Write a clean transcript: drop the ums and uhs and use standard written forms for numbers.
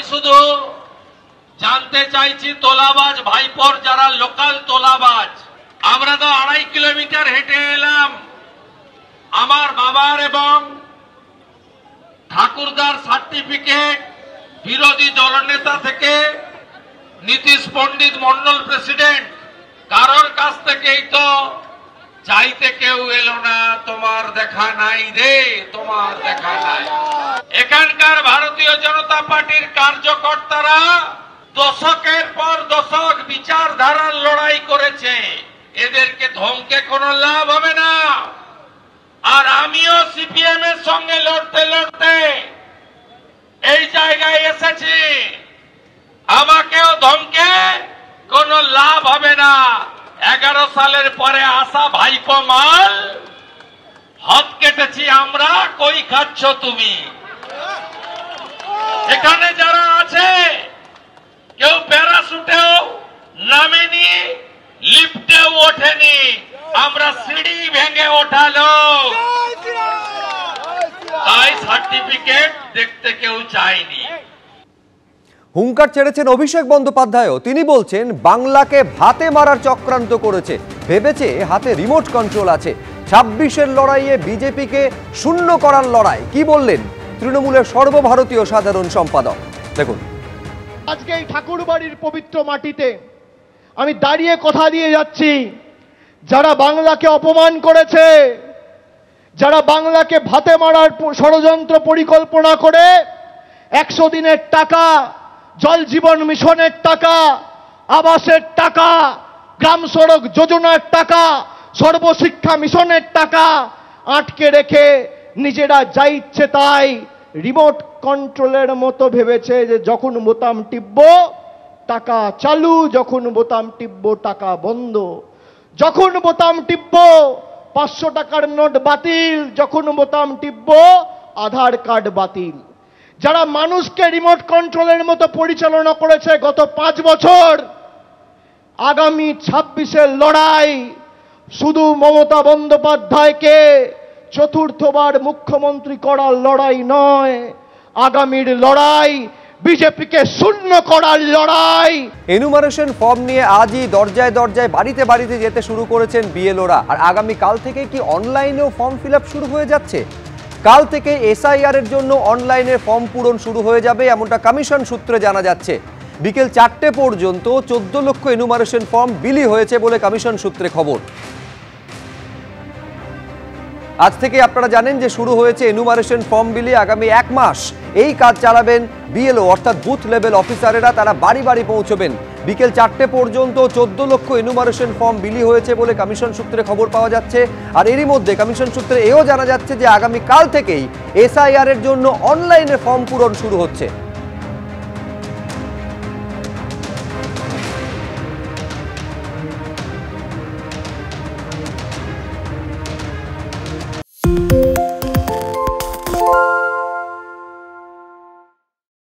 শুধু জানতে চাইছি তোলাবাজ ভাইপোর যারা লোকাল তোলাবাজ, আমরা তো 2.5 কিলোমিটার হেঁটে এলাম আমার বাবার এবং ঠাকুরদার সার্টিফিকেট বিরোধী দলনেতা থেকে নীতিশ পণ্ডিত মন্ডল প্রেসিডেন্ট কারোর কাছ থেকেই তো চাইতে কেউ এলো না, তোমার দেখা নাই রে, তোমার দেখা নাই। এখানকার ভারতীয় জনতা পার্টির কার্যকর্তারা দশকের পর দশক বিচারধারার লড়াই করেছে, এদেরকে ধমকে কোনো লাভ হবে না। আর আমিও সিপিএম এর সঙ্গে লড়তে লড়তে এই জায়গায় এসেছি, আমাকেও ধমকে কোনো লাভ হবে না। 11 সালের পরে আসা ভাইপো মাল হাত কেটেছি আমরা, কই খাচ্ছ তুমি? এখানে যারা আছে কেউ প্যারাশুটেও নামেনি, লিফটেও ওঠেনি, আমরা সিঁড়ি ভেঙে ওঠালো, তাই সার্টিফিকেট দেখতে কেউ চায়নি। হুঙ্কার ছেড়েছেন অভিষেক বন্দ্যোপাধ্যায়ও। তিনি বলছেন বাংলাকে ভাতে মারার চক্রান্ত করেছে, ভেবেছে হাতে রিমোট কন্ট্রোল আছে। 26-এর লড়াইয়ে বিজেপিকে শূন্য করার লড়াই। কি বললেন তৃণমূলের সর্বভারতীয় সাধারণ সম্পাদক, দেখুন। আজকে এই ঠাকুরবাড়ির পবিত্র মাটিতে আমি দাঁড়িয়ে কথা দিয়ে যাচ্ছি, যারা বাংলাকে অপমান করেছে, যারা বাংলাকে ভাতে মারার ষড়যন্ত্র পরিকল্পনা করে 100 দিনের টাকা, জল জীবন মিশনের টাকা, আবাসের টাকা, গ্রাম সড়ক যোজনার টাকা, সর্বশিক্ষা মিশনের টাকা আটকে রেখে নিজেরা যা ইচ্ছে তাই রিমোট কন্ট্রোলের মতো ভেবেছে যে যখন বোতাম টিপব টাকা চালু, যখন বোতাম টিপব টাকা বন্ধ, যখন বোতাম টিপব 500 টাকার নোট বাতিল, যখন বোতাম টিপব আধার কার্ড বাতিল। যারা মানুষকে রিমোট কন্ট্রোলের মতো পরিচালনা করেছে গত 5 বছর, আগামী 26-এর লড়াই শুধু মমতা বন্দ্যোপাধ্যায়কে চতুর্থবার মুখ্যমন্ত্রী করার লড়াই নয়, আগামীর লড়াই বিজেপিকে শূন্য করার লড়াই। এনুমারেশন ফর্ম নিয়ে আজই দরজায় দরজায় বাড়িতে বাড়িতে যেতে শুরু করেছেন বিএলওরা। আর আগামী কাল থেকে কি অনলাইনেও ফর্ম ফিল আপ শুরু হয়ে যাচ্ছে? কাল থেকে এসআইআর এর জন্য অনলাইনে ফর্ম পূরণ শুরু হয়ে যাবে, এমনটা কমিশন সূত্রে জানা যাচ্ছে। বিকেল 4টে পর্যন্ত 14 লক্ষ এনুমারেশন ফর্ম বিলি হয়েছে বলে কমিশন সূত্রে খবর। আজ থেকে আপনারা জানেন যে শুরু হয়েছে এনুমারেশন ফর্ম বিলি। আগামী 1 মাস এই কাজ চালাবেন বিএলও অর্থাৎ বুথ লেভেল অফিসারেরা, তারা বাড়ি বাড়ি পৌঁছবেন। বিকেল 4টে পর্যন্ত 14 লক্ষ এনুমারেশন ফর্ম বিলি হয়েছে বলে কমিশন সূত্রে খবর পাওয়া যাচ্ছে। আর এরই মধ্যে কমিশন সূত্রে এও জানা যাচ্ছে যে আগামী কাল থেকেই এসআইআর এর জন্য অনলাইনে ফর্ম পূরণ শুরু হচ্ছে।